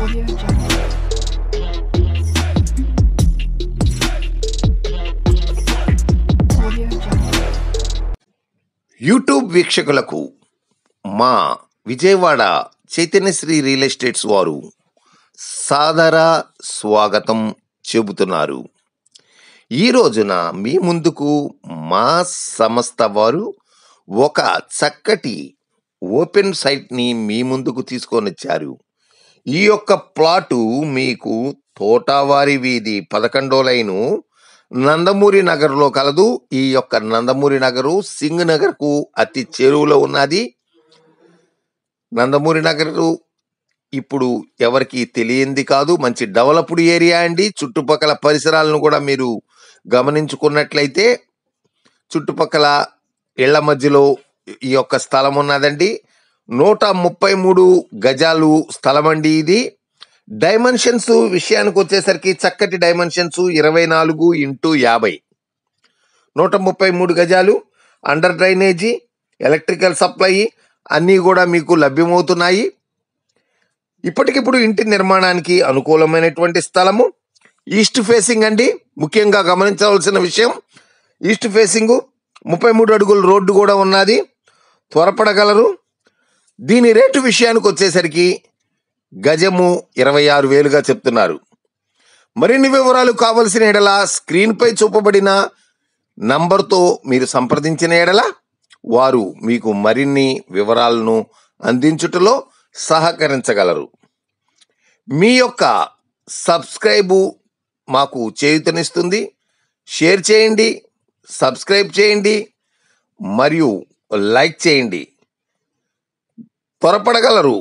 Audio Jungle. Audio Jungle. YouTube వీక్షకులకు మా Vijayawada చైతన్యశ్రీ real estates వారు సాదర స్వాగతం చెబుతున్నారు. ఈ రోజున మీ ముందుకు మా సంస్థ వారు ఒక చక్కటి ఓపెన్ సైట్ని మీ ముందుకు తీసుకొని వచ్చారు. ఈ యొక్క ప్లాటు మీకు తోటవారి వీధి 11వ లైను నందమూరి నగర్లో కలదు. ఈ యొక్క నందమూరి నగరు సింగ్ నగర్కు అతి చేరువలో ఉన్నది. నందమూరి నగరు ఇప్పుడు ఎవరికి తెలియంది కాదు, మంచి డెవలప్డ్ ఏరియా అండి. చుట్టుపక్కల పరిసరాలను కూడా మీరు గమనించుకున్నట్లయితే చుట్టుపక్కల ఇళ్ల మధ్యలో ఈ యొక్క స్థలం ఉన్నదండి. 133 గజాలు స్థలం అండి. ఇది డైమెన్షన్స్ విషయానికి వచ్చేసరికి చక్కటి డైమెన్షన్స్ 24x50, 133 గజాలు, అండర్ డ్రైనేజీ, ఎలక్ట్రికల్ సప్లై అన్నీ కూడా మీకు లభ్యమవుతున్నాయి. ఇప్పటికిప్పుడు ఇంటి నిర్మాణానికి అనుకూలమైనటువంటి స్థలము. ఈస్ట్ ఫేసింగ్ అండి. ముఖ్యంగా గమనించవలసిన విషయం ఈస్ట్ ఫేసింగ్, 33 అడుగుల రోడ్డు కూడా ఉన్నది. త్వరపడగలరు. దీని రేటు విషయానికి వచ్చేసరికి గజము 26,000గా చెప్తున్నారు. మరిన్ని వివరాలు కావలసిన ఎడల స్క్రీన్పై చూపబడిన నంబర్తో మీరు సంప్రదించిన ఎడల వారు మీకు మరిన్ని వివరాలను అందించుటలో సహకరించగలరు. మీ యొక్క సబ్స్క్రైబు మాకు చేయూతనిస్తుంది. షేర్ చేయండి, సబ్స్క్రైబ్ చేయండి మరియు లైక్ చేయండి. త్వరపడగలరు.